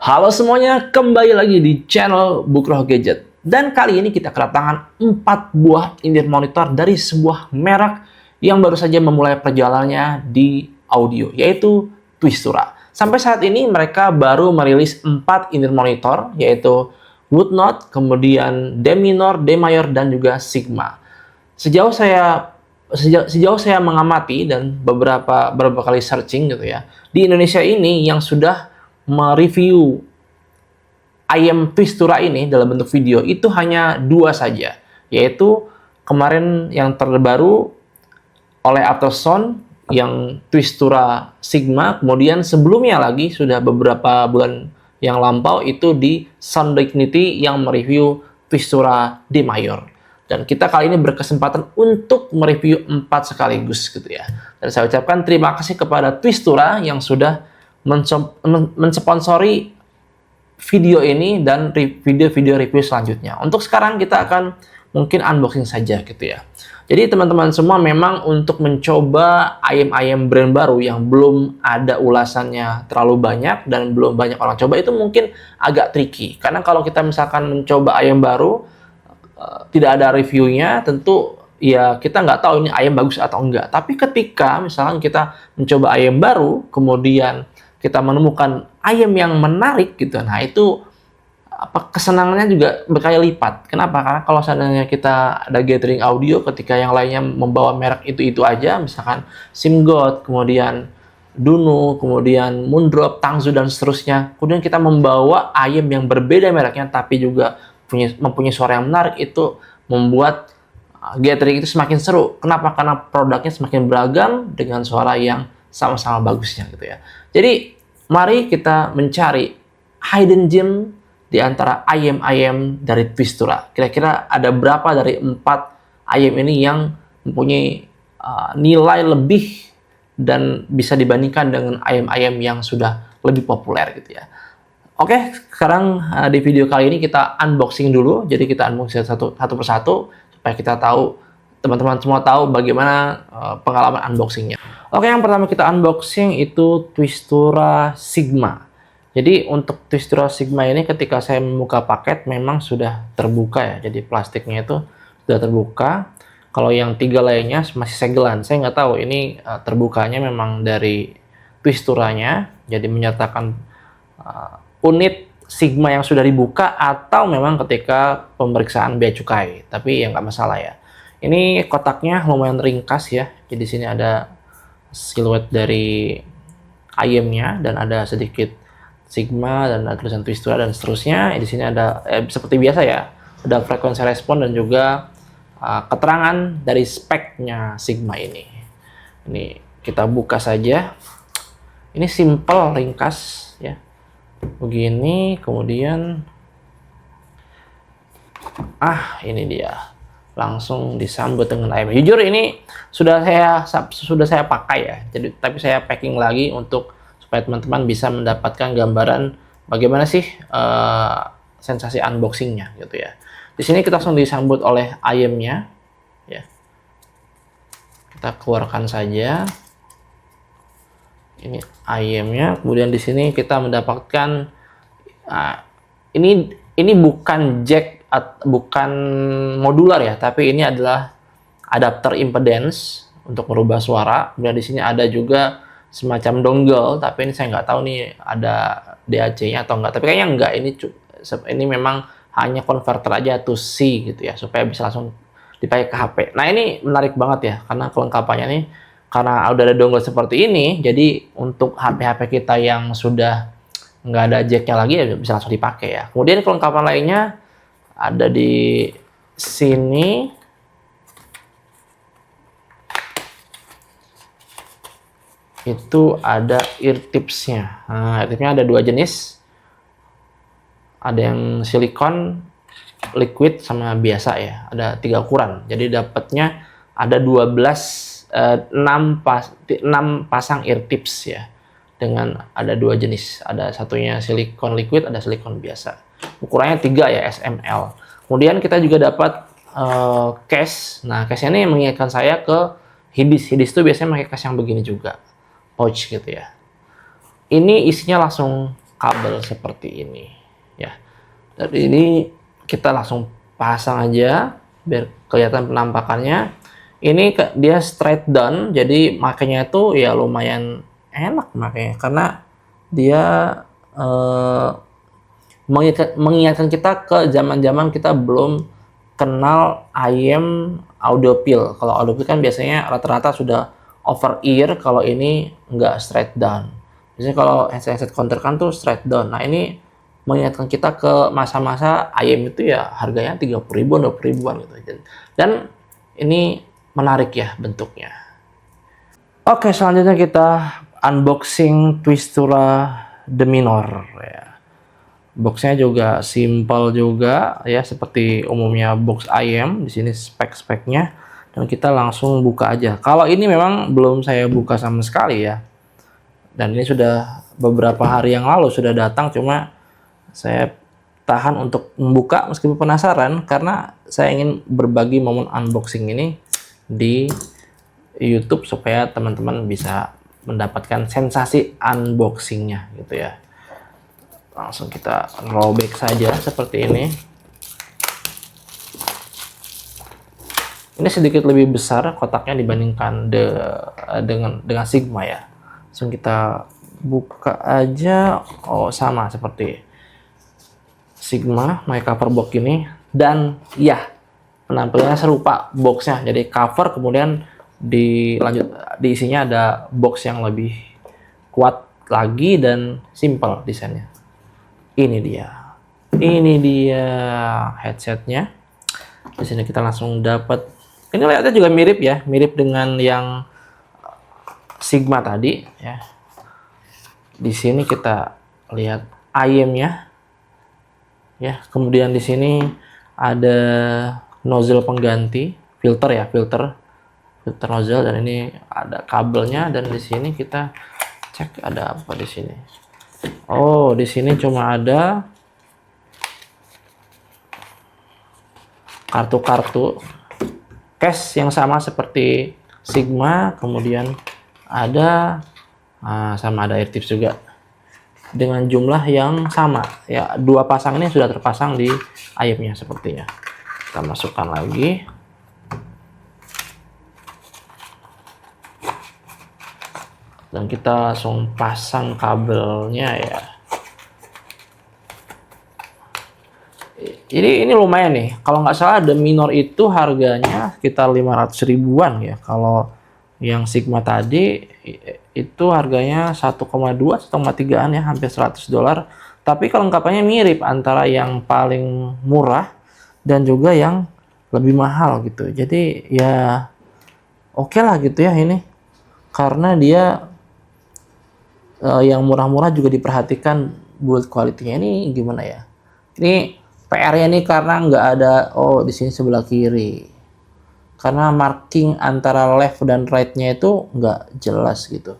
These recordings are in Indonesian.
Halo semuanya, kembali lagi di channel Bukroho Gadget. Dan kali ini kita kedatangan 4 buah in-ear monitor dari sebuah merek yang baru saja memulai perjalanannya di audio, yaitu Twistura. Sampai saat ini mereka baru merilis 4 in-ear monitor, yaitu Woodnote, kemudian D minor, D mayor, dan juga Sigma. Sejauh saya mengamati dan beberapa kali searching gitu ya, di Indonesia ini yang sudah mereview IM Twistura ini dalam bentuk video itu hanya 2 saja, yaitu kemarin yang terbaru oleh Aftersound yang Twistura Sigma, kemudian sebelumnya lagi sudah beberapa bulan yang lampau itu di Sound Dignity yang mereview Twistura D mayor. Dan kita kali ini berkesempatan untuk mereview 4 sekaligus gitu ya. Dan saya ucapkan terima kasih kepada Twistura yang sudah mensponsori video ini dan video-video review selanjutnya. Untuk sekarang kita akan mungkin unboxing saja gitu ya. Jadi teman-teman semua memang untuk mencoba ayam-ayam brand baru yang belum ada ulasannya terlalu banyak dan belum banyak orang coba itu mungkin agak tricky. Karena kalau kita misalkan mencoba ayam baru, tidak ada reviewnya, tentu ya kita nggak tahu ini ayam bagus atau enggak. Tapi ketika misalkan kita mencoba ayam baru, kemudian kita menemukan ayam yang menarik gitu, nah itu kesenangannya juga berkali lipat. Kenapa? Karena kalau seandainya kita ada gathering audio ketika yang lainnya membawa merek itu aja, misalkan SIMGOT, kemudian Dunu, kemudian Moondrop, Tangzu, dan seterusnya. Kemudian kita membawa ayam yang berbeda mereknya, tapi juga mempunyai suara yang menarik, itu membuat gathering itu semakin seru. Kenapa? Karena produknya semakin beragam dengan suara yang sama-sama bagusnya gitu ya. Jadi mari kita mencari hidden gem di antara ayam-ayam dari Twistura. Kira-kira ada berapa dari 4 ayam ini yang mempunyai nilai lebih dan bisa dibandingkan dengan ayam-ayam yang sudah lebih populer gitu ya. Oke, sekarang di video kali ini kita unboxing dulu. Jadi kita unboxing satu persatu supaya kita tahu, teman-teman semua tahu bagaimana pengalaman unboxingnya. Oke, yang pertama kita unboxing itu Twistura Sigma. Jadi untuk Twistura Sigma ini ketika saya membuka paket memang sudah terbuka ya. Jadi plastiknya itu sudah terbuka. Kalau yang 3 lainnya masih segelan. Saya nggak tahu ini terbukanya memang dari Twisturanya. Jadi menyatakan unit Sigma yang sudah dibuka atau memang ketika pemeriksaan bea cukai. Tapi ya nggak masalah ya. Ini kotaknya lumayan ringkas ya. Jadi di sini ada siluet dari ayamnya dan ada sedikit Sigma dan ada tulisan Twistura dan seterusnya. Di sini ada seperti biasa ya, ada frekuensi respon dan juga keterangan dari speknya Sigma ini. Ini kita buka saja. Ini simple, ringkas ya. Begini, kemudian ini dia. Langsung disambut dengan ayam. Jujur ini sudah saya pakai ya. Jadi tapi saya packing lagi untuk supaya teman-teman bisa mendapatkan gambaran bagaimana sih sensasi unboxingnya gitu ya. Di sini kita langsung disambut oleh ayamnya ya. Kita keluarkan saja. Ini ayamnya. Kemudian di sini kita mendapatkan ini bukan jack, bukan modular ya, tapi ini adalah adapter impedance untuk merubah suara. Kemudian di sini ada juga semacam dongle, tapi ini saya nggak tahu nih ada DAC-nya atau enggak. Tapi kayaknya enggak. Ini memang hanya converter aja to C gitu ya, supaya bisa langsung dipakai ke HP. Nah ini menarik banget ya, karena kelengkapannya nih, karena udah ada dongle seperti ini, jadi untuk HP-HP kita yang sudah nggak ada jack-nya lagi ya bisa langsung dipakai ya. Kemudian kelengkapan lainnya ada di sini. Itu ada ear tips-nya. Nah, ear tips-nya ada 2 jenis. Ada yang silikon, liquid, sama biasa ya. Ada 3 ukuran. Jadi dapatnya ada 6 pasang ear tips ya. Dengan ada 2 jenis. Ada satunya silikon liquid, ada silikon biasa. Ukurannya 3 ya, SML. Kemudian kita juga dapat case. Nah, case ini mengingatkan saya ke Hidis. Hidis itu biasanya pakai case yang begini juga. Pouch gitu ya. Ini isinya langsung kabel seperti ini ya. Dan ini kita langsung pasang aja biar kelihatan penampakannya. Ini dia straight down, jadi makanya itu ya lumayan enak makanya, karena dia mengingatkan kita ke zaman-zaman kita belum kenal IM audiophile. Kalau audiophile kan biasanya rata-rata sudah over ear, kalau ini nggak straight down. Biasanya kalau headset counter kan tuh straight down. Nah ini mengingatkan kita ke masa-masa IM itu ya harganya 30.000-an, 20.000-an gitu. Dan ini menarik ya bentuknya. Oke, selanjutnya kita unboxing Twistura The Minor ya. Boxnya juga simple juga ya, seperti umumnya box IM. Di sini spek-speknya, dan kita langsung buka aja. Kalau ini memang belum saya buka sama sekali ya. Dan ini sudah beberapa hari yang lalu sudah datang, cuma saya tahan untuk membuka meskipun penasaran, karena saya ingin berbagi momen unboxing ini di YouTube supaya teman-teman bisa mendapatkan sensasi unboxingnya gitu ya. Langsung kita robek saja seperti ini. Ini sedikit lebih besar kotaknya dibandingkan dengan Sigma ya. Langsung kita buka aja. Oh, sama seperti Sigma, my cover box ini. Dan ya, penampilannya serupa boxnya. Jadi cover, kemudian diisinya ada box yang lebih kuat lagi dan simple desainnya. Ini dia headsetnya. Di sini kita langsung dapat. Ini layoutnya juga mirip ya, mirip dengan yang Sigma tadi ya. Di sini kita lihat IM-nya ya. Kemudian di sini ada nozzle pengganti, filter ya, filter nozzle, dan ini ada kabelnya. Dan di sini kita cek ada apa di sini. Oh, di sini cuma ada kartu-kartu case yang sama seperti Sigma, kemudian ada sama ada air tips juga dengan jumlah yang sama ya. Dua pasang ini sudah terpasang di IM-nya sepertinya. Kita masukkan lagi. Dan kita langsung pasang kabelnya ya. Ini lumayan nih. Kalau nggak salah The Minor itu harganya sekitar 500 ribuan ya. Kalau yang Sigma tadi itu harganya 1,2, 1,3-an ya, hampir $100. Tapi kelengkapannya mirip antara yang paling murah dan juga yang lebih mahal gitu. Jadi ya oke lah gitu ya ini. Karena dia yang murah-murah juga diperhatikan build quality-nya. Ini gimana ya? Ini PR-nya nih karena nggak ada, oh di sini sebelah kiri. Karena marking antara left dan right-nya itu nggak jelas gitu.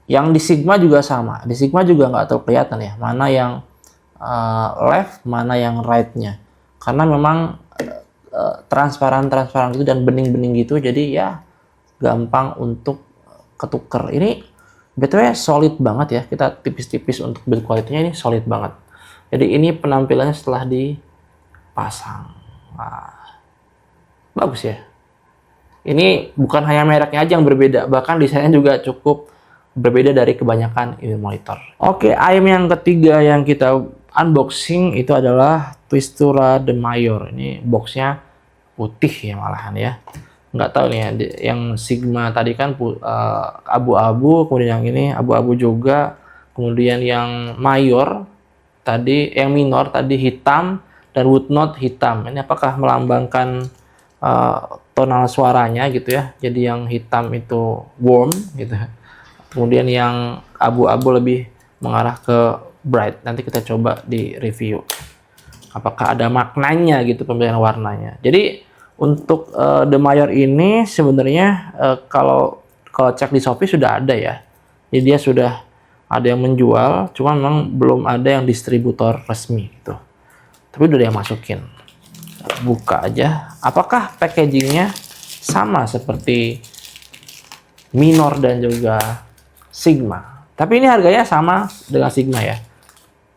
Yang di Sigma juga sama. Di Sigma juga nggak terlalu kelihatan ya, mana yang left, mana yang right-nya. Karena memang transparan gitu dan bening-bening gitu, jadi ya gampang untuk ketuker. Ini BTW solid banget ya, kita tipis-tipis untuk build quality-nya, ini solid banget. Jadi ini penampilannya setelah dipasang. Wah, bagus ya. Ini bukan hanya mereknya aja yang berbeda, bahkan desainnya juga cukup berbeda dari kebanyakan ini monitor. Oke, IM yang ketiga yang kita unboxing itu adalah Twistura The Minor. Ini boxnya putih ya malahan ya. Nggak tahu nih ya, yang Sigma tadi kan abu-abu, kemudian yang ini abu-abu juga, kemudian yang Mayor tadi, yang Minor tadi hitam, dan wood note hitam. Ini apakah melambangkan tonal suaranya gitu ya? Jadi yang hitam itu warm gitu, kemudian yang abu-abu lebih mengarah ke bright. Nanti kita coba di review apakah ada maknanya gitu pemilihan warnanya. Jadi untuk The Minor ini sebenarnya kalau cek di Shopee sudah ada ya. Jadi dia sudah ada yang menjual, cuma memang belum ada yang distributor resmi gitu. Tapi udah ada yang masukin. Buka aja. Apakah packagingnya sama seperti Minor dan juga Sigma? Tapi ini harganya sama dengan Sigma ya.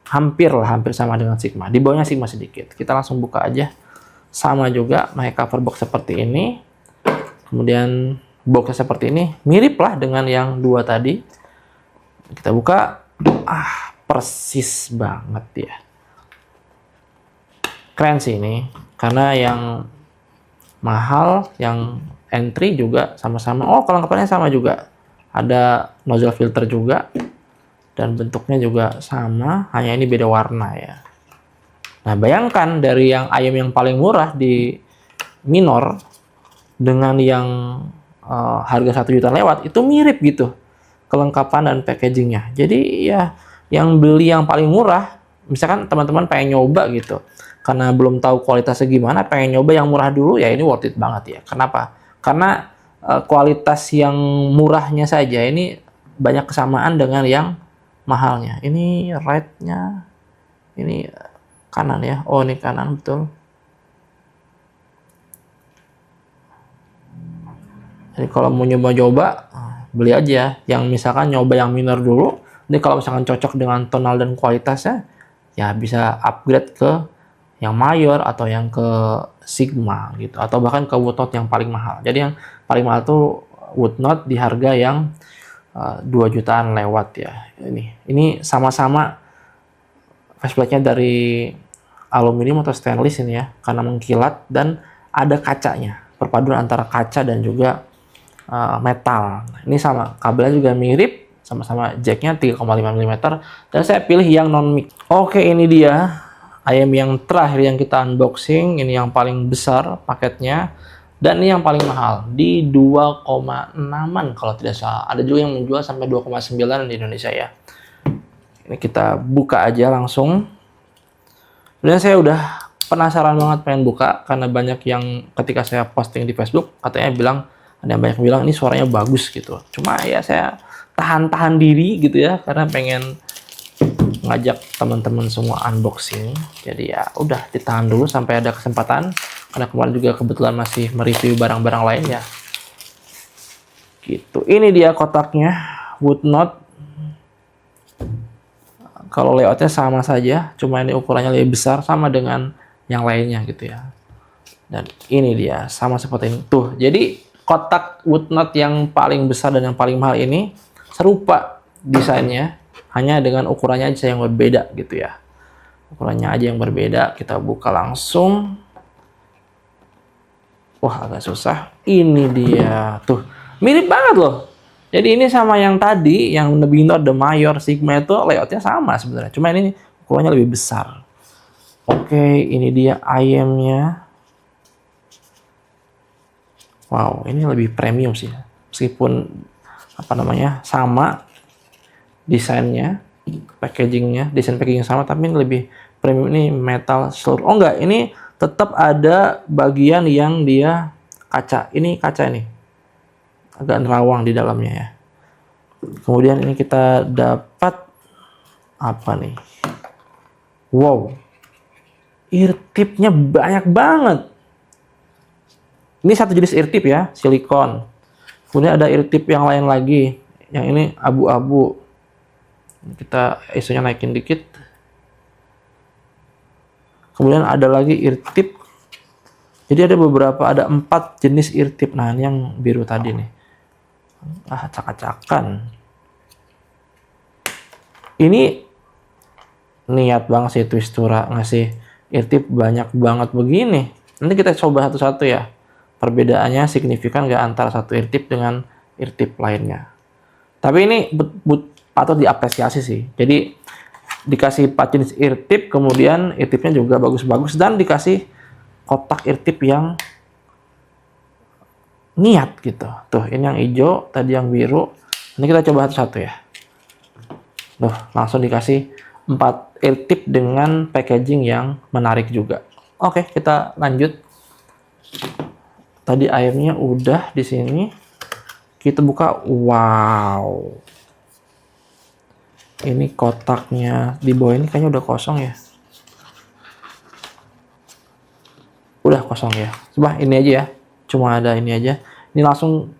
Hampir sama dengan Sigma. Di bawahnya Sigma sedikit. Kita langsung buka aja. Sama juga, pakai cover box seperti ini. Kemudian boxnya seperti ini. Mirip lah dengan yang dua tadi. Kita buka. Persis banget ya. Keren sih ini. Karena yang mahal, yang entry juga sama-sama. Oh, kelengkapannya sama juga. Ada nozzle filter juga. Dan bentuknya juga sama, hanya ini beda warna ya. Nah, bayangkan dari yang ayam yang paling murah di Minor dengan yang harga 1 juta lewat, itu mirip gitu kelengkapan dan packagingnya. Jadi ya yang beli yang paling murah, misalkan teman-teman pengen nyoba gitu, karena belum tahu kualitasnya gimana, pengen nyoba yang murah dulu, ya ini worth it banget ya. Kenapa? Karena kualitas yang murahnya saja ini banyak kesamaan dengan yang mahalnya. Ini right-nya, ini kanan ya. Oh, ini kanan betul. Jadi kalau mau nyoba-nyoba, beli aja. Yang misalkan nyoba yang minor dulu. Ini kalau misalkan cocok dengan tonal dan kualitasnya, ya bisa upgrade ke yang mayor atau yang ke Sigma gitu. Atau bahkan ke Woodnot yang paling mahal. Jadi yang paling mahal tuh Woodnot di harga yang 2 jutaan lewat ya. Ini sama-sama faceplate-nya dari aluminium atau stainless ini ya, karena mengkilat dan ada kacanya. Perpaduan antara kaca dan juga metal. Ini sama, kabelnya juga mirip, sama-sama jacknya 3,5 mm, dan saya pilih yang non mic. Oke, ini dia ayam yang terakhir yang kita unboxing. Ini yang paling besar paketnya. Dan ini yang paling mahal, di 2,6-an kalau tidak salah. Ada juga yang menjual sampai 2,9 di Indonesia ya. Ini kita buka aja langsung. Dan saya udah penasaran banget pengen buka, karena banyak yang ketika saya posting di Facebook, katanya bilang, ada yang banyak bilang ini suaranya bagus gitu. Cuma ya saya tahan-tahan diri gitu ya, karena pengen ngajak teman-teman semua unboxing. Jadi ya udah ditahan dulu sampai ada kesempatan. Karena kemarin juga kebetulan masih mereview barang-barang lain ya. Gitu. Ini dia kotaknya, Woodnot. Kalau layoutnya sama saja, cuma ini ukurannya lebih besar, sama dengan yang lainnya gitu ya. Dan ini dia, sama seperti ini. Tuh, jadi kotak Woodnot yang paling besar dan yang paling mahal ini serupa desainnya, hanya dengan ukurannya aja yang berbeda gitu ya. Ukurannya aja yang berbeda. Kita buka langsung. Wah, agak susah. Ini dia. Tuh, mirip banget loh. Jadi ini sama yang tadi, yang The Minor, The Mayor, Sigma itu layoutnya sama sebenarnya. Cuma ini ukurannya lebih besar. Oke, ini dia ayamnya. Wow, ini lebih premium sih. Meskipun sama desainnya, packagingnya, desain packaging sama, tapi ini lebih premium. Ini metal seluruh. Oh enggak, ini tetap ada bagian yang dia kaca. Ini kaca ini. Agak nerawang di dalamnya ya. Kemudian ini kita dapat apa nih? Wow. Ear tip-nya banyak banget. Ini satu jenis ear tip ya, silikon. Kemudian ada ear tip yang lain lagi. Yang ini abu-abu. Kita ISO-nya naikin dikit. Kemudian ada lagi ear tip. Jadi ada 4 jenis ear tip. Nah, ini yang biru tadi nih. Acak-acakan. Ini niat banget sih Twistura ngasih ear tip banyak banget begini. Nanti kita coba satu-satu ya. Perbedaannya signifikan nggak antara satu ear tip dengan ear tip lainnya. Tapi ini patut diapresiasi sih. Jadi dikasih 4 jenis ear tip, kemudian ear tipnya juga bagus-bagus, dan dikasih kotak ear tip yang niat gitu. Tuh, ini yang hijau, tadi yang biru. Ini kita coba satu-satu ya. Tuh, langsung dikasih 4 ear tip dengan packaging yang menarik juga. Oke, kita lanjut. Tadi ayamnya udah di sini. Kita buka. Wow. Ini kotaknya di bawah ini kayaknya udah kosong ya. Udah kosong ya. Coba ini aja ya. Cuma ada ini aja. Ini langsung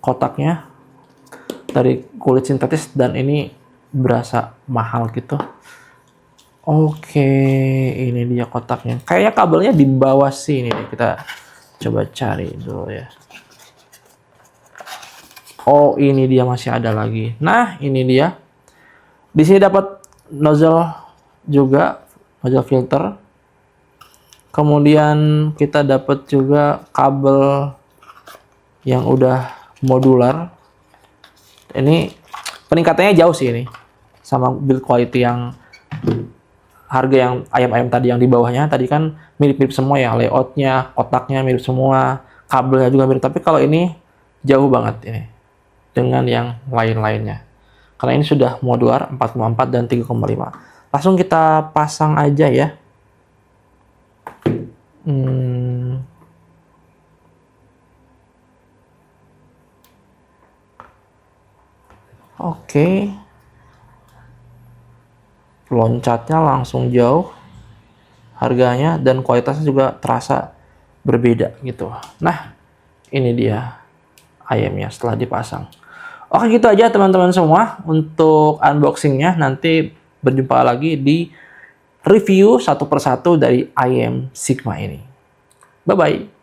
kotaknya. dari kulit sintetis dan ini berasa mahal gitu. Oke, ini dia kotaknya. Kayaknya kabelnya di bawah sini nih. Kita coba cari dulu ya. Oh, ini dia masih ada lagi. Nah, ini dia. Di sini dapat nozzle juga, nozzle filter. Kemudian kita dapat juga kabel yang udah modular. Ini peningkatannya jauh sih ini. Sama build quality yang harga yang ayam-ayam tadi yang di bawahnya tadi kan mirip-mirip semua ya, layoutnya, kotaknya mirip semua, kabelnya juga mirip. Tapi kalau ini jauh banget ini dengan yang lain-lainnya. Karena ini sudah modular 4,4 dan 3,5. Langsung kita pasang aja ya. Oke. Loncatnya langsung jauh, harganya dan kualitasnya juga terasa berbeda gitu. Nah, ini dia ayamnya setelah dipasang. Oke, gitu aja teman-teman semua untuk unboxingnya. Nanti berjumpa lagi di review satu persatu dari IM Sigma ini. Bye-bye.